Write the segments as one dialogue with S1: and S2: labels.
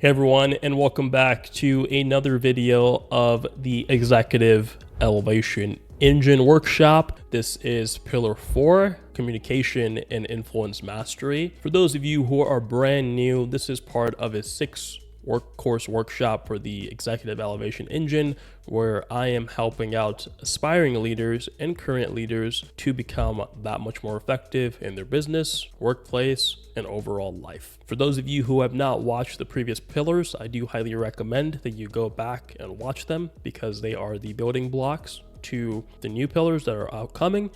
S1: Hey everyone, and welcome back to another video of the Executive Elevation Engine Workshop. This is Pillar 4, Communication and Influence Mastery. For those of you who are brand new, this is part of a 6-course workshop for the Executive Elevation Engine, where I am helping out aspiring leaders and current leaders to become that much more effective in their business, workplace, and overall life. For those of you who have not watched the previous pillars, I do highly recommend that you go back and watch them because they are the building blocks to the new pillars that are upcoming.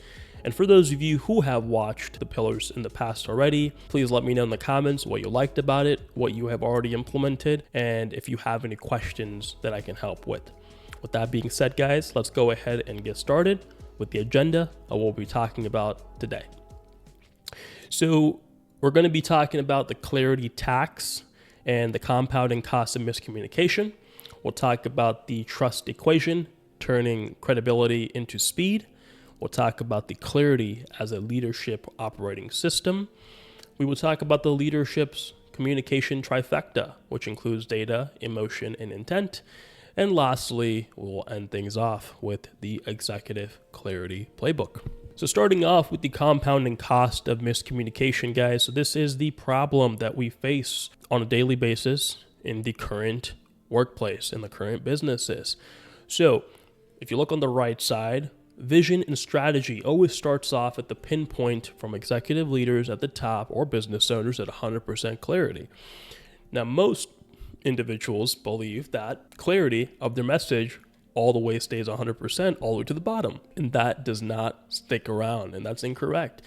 S1: And for those of you who have watched the pillars in the past already, please let me know in the comments what you liked about it, what you have already implemented, and if you have any questions that I can help with. With that being said, guys, let's go ahead and get started with the agenda of what we'll be talking about today. So we're going to be talking about the clarity tax and the compounding cost of miscommunication. We'll talk about the trust equation, turning credibility into speed. We'll talk about the clarity as a leadership operating system. We will talk about the leadership's communication trifecta, which includes data, emotion, and intent. And lastly, we'll end things off with the executive clarity playbook. So starting off with the compounding cost of miscommunication, guys. So this is the problem that we face on a daily basis in the current workplace, in the current businesses. So if you look on the right side, vision and strategy always starts off at the pinpoint from executive leaders at the top or business owners at 100% clarity. Now, most individuals believe that clarity of their message all the way stays 100% all the way to the bottom, and that does not stick around, and that's incorrect.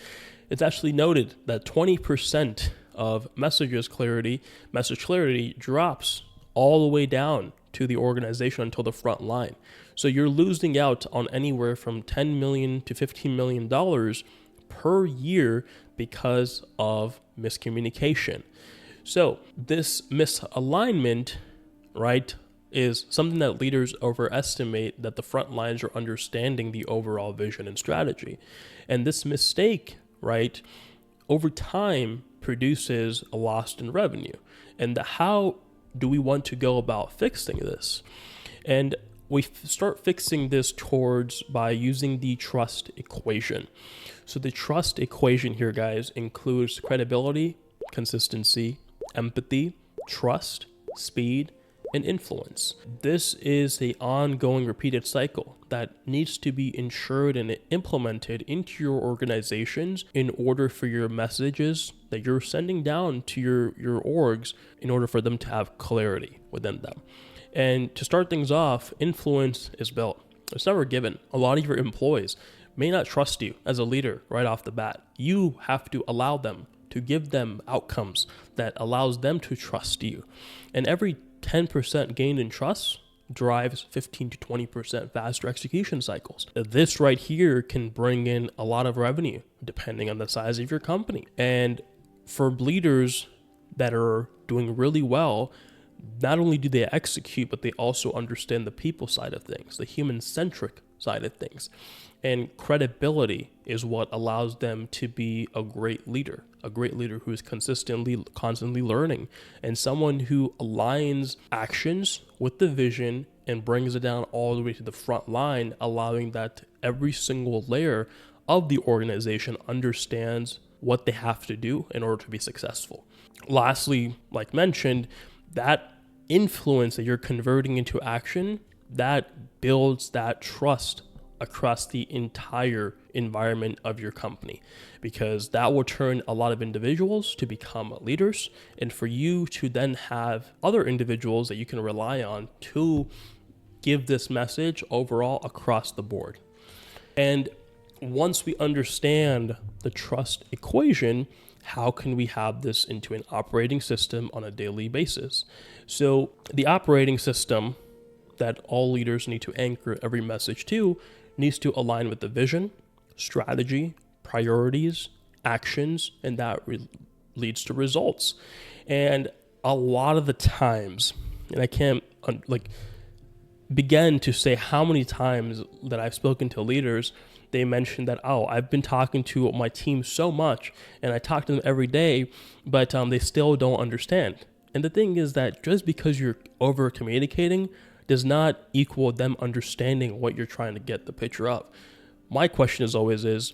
S1: It's actually noted that 20% of message clarity drops all the way down to the organization until the front line. So you're losing out on anywhere from $10 million to $15 million per year because of miscommunication. So this misalignment, right, is something that leaders overestimate, that the front lines are understanding the overall vision and strategy. And this mistake, right, over time produces a loss in revenue. And how do we want to go about fixing this? And we start fixing this by using the trust equation. So the trust equation here, guys, includes credibility, consistency, empathy, trust, speed, and influence. This is an ongoing repeated cycle that needs to be ensured and implemented into your organizations in order for your messages that you're sending down to your orgs, in order for them to have clarity within them. And to start things off, influence is built. It's never given. A lot of your employees may not trust you as a leader right off the bat. You have to allow them to give them outcomes that allows them to trust you. And every 10% gain in trust drives 15 to 20% faster execution cycles. This right here can bring in a lot of revenue depending on the size of your company. And for leaders that are doing really well, not only do they execute, but they also understand the people side of things, the human-centric side of things. And credibility is what allows them to be a great leader who is constantly learning, and someone who aligns actions with the vision and brings it down all the way to the front line, allowing that every single layer of the organization understands what they have to do in order to be successful. Lastly, like mentioned, that influence that you're converting into action, that builds that trust across the entire environment of your company, because that will turn a lot of individuals to become leaders, and for you to then have other individuals that you can rely on to give this message overall across the board. And once we understand the trust equation, how can we have this into an operating system on a daily basis? So the operating system that all leaders need to anchor every message to needs to align with the vision, strategy, priorities, actions, and that leads to results. And a lot of the times, and I can't begin to say how many times that I've spoken to leaders, they mentioned that, oh, I've been talking to my team so much and I talk to them every day, but they still don't understand. And the thing is that just because you're over communicating does not equal them understanding what you're trying to get the picture of. My question is always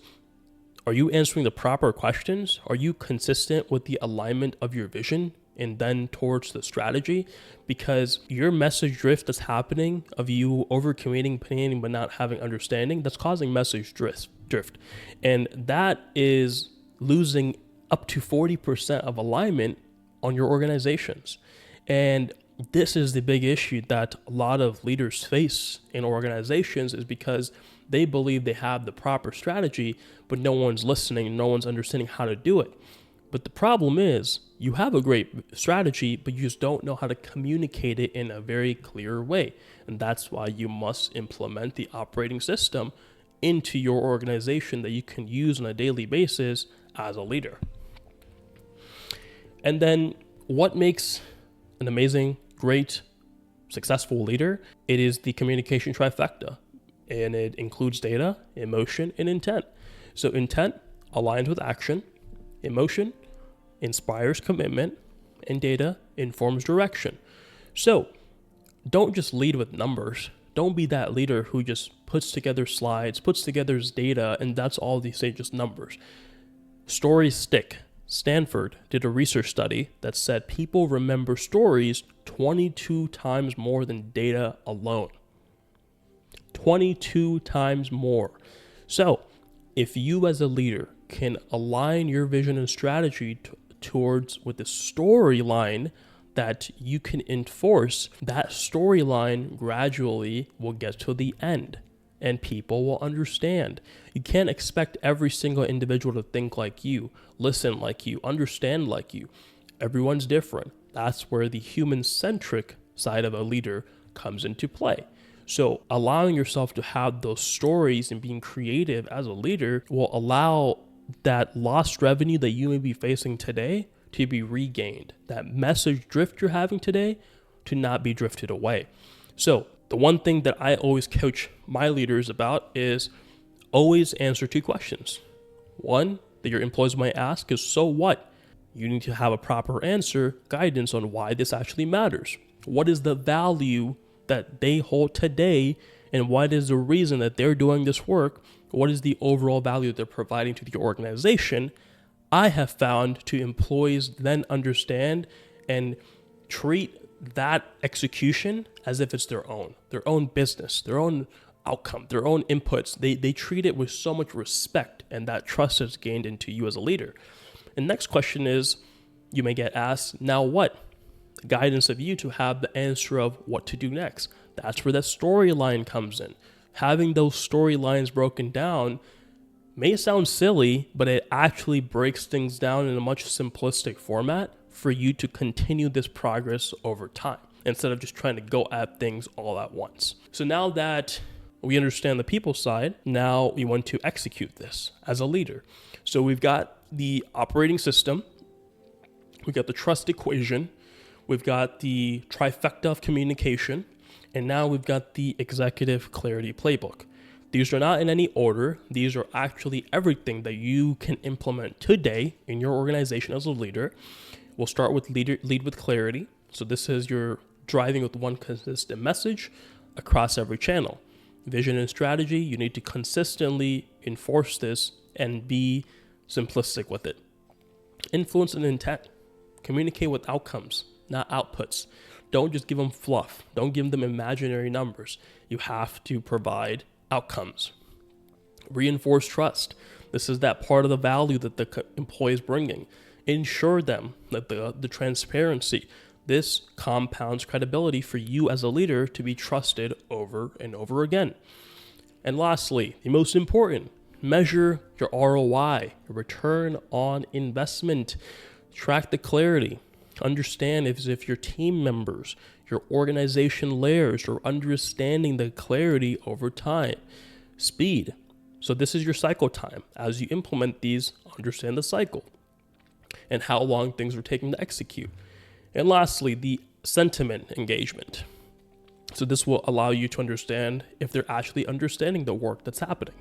S1: are you answering the proper questions? Are you consistent with the alignment of your vision and then towards the strategy? Because your message drift that's happening of you over communicating but not having understanding, that's causing message drift. And that is losing up to 40% of alignment on your organizations. And this is the big issue that a lot of leaders face in organizations, is because they believe they have the proper strategy, but no one's listening, no one's understanding how to do it. But the problem is you have a great strategy, but you just don't know how to communicate it in a very clear way. And that's why you must implement the operating system into your organization that you can use on a daily basis as a leader. And then what makes an amazing, great, successful leader? It is the communication trifecta, and it includes data, emotion, and intent. So intent aligns with action, emotion inspires commitment, and data informs direction. So don't just lead with numbers. Don't be that leader who just puts together slides, puts together data, and that's all they say, just numbers. Stories stick. Stanford did a research study that said people remember stories 22 times more than data alone. 22 times more. So if you as a leader can align your vision and strategy towards with the storyline that you can enforce, that storyline gradually will get to the end and people will understand. You can't expect every single individual to think like you, listen like you, understand like you. Everyone's different. That's where the human-centric side of a leader comes into play. So allowing yourself to have those stories and being creative as a leader will allow that lost revenue that you may be facing today to be regained. That message drift you're having today to not be drifted away. So the one thing that I always coach my leaders about is always answer two questions. One that your employees might ask is, so what? You need to have a proper answer, guidance on why this actually matters. What is the value that they hold today, and what is the reason that they're doing this work? What is the overall value they're providing to the organization? I have found to employees then understand and treat that execution as if it's their own business, their own outcome, their own inputs. They treat it with so much respect, and that trust is gained into you as a leader. And next question is, you may get asked, now what? The guidance of you to have the answer of what to do next. That's where that storyline comes in. Having those storylines broken down may sound silly, but it actually breaks things down in a much simplistic format for you to continue this progress over time, instead of just trying to go at things all at once. So now that we understand the people side, now we want to execute this as a leader. So we've got the operating system, we've got the trust equation, we've got the trifecta of communication, and now we've got the executive clarity playbook. These are not in any order. These are actually everything that you can implement today in your organization as a leader. We'll start with lead with clarity. So this is your driving with one consistent message across every channel. Vision and strategy, you need to consistently enforce this and be simplistic with it. Influence and intent. Communicate with outcomes, not outputs. Don't just give them fluff. Don't give them imaginary numbers. You have to provide outcomes. Reinforce trust. This is that part of the value that the employee is bringing. Ensure them that the transparency. This compounds credibility for you as a leader to be trusted over and over again. And lastly, the most important, measure your ROI, your return on investment. Track the clarity. Understand if your team members, your organization layers are understanding the clarity over time. Speed. So this is your cycle time. As you implement these, understand the cycle and how long things are taking to execute. And lastly, the sentiment engagement. So this will allow you to understand if they're actually understanding the work that's happening.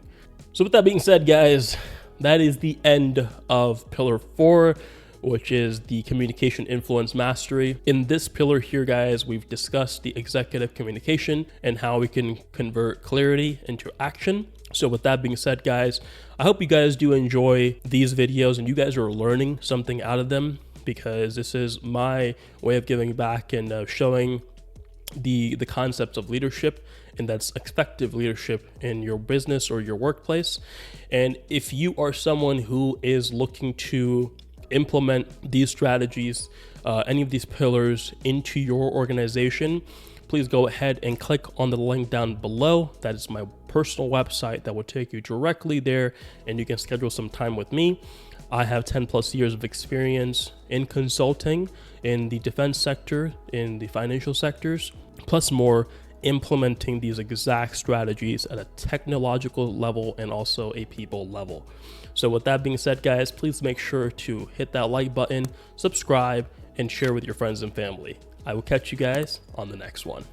S1: So with that being said, guys, that is the end of Pillar 4. which is the communication influence mastery. In this pillar here, guys, we've discussed the executive communication and how we can convert clarity into action. So with that being said, guys, I hope you guys do enjoy these videos and you guys are learning something out of them, because this is my way of giving back and showing the concepts of leadership, and that's effective leadership in your business or your workplace. And if you are someone who is looking to implement these strategies, any of these pillars into your organization, please go ahead and click on the link down below. That is my personal website that will take you directly there, and you can schedule some time with me. I have 10 plus years of experience in consulting in the defense sector, in the financial sectors, plus more, implementing these exact strategies at a technological level and also a people level. So with that being said, guys, please make sure to hit that like button, subscribe, and share with your friends and family. I will catch you guys on the next one.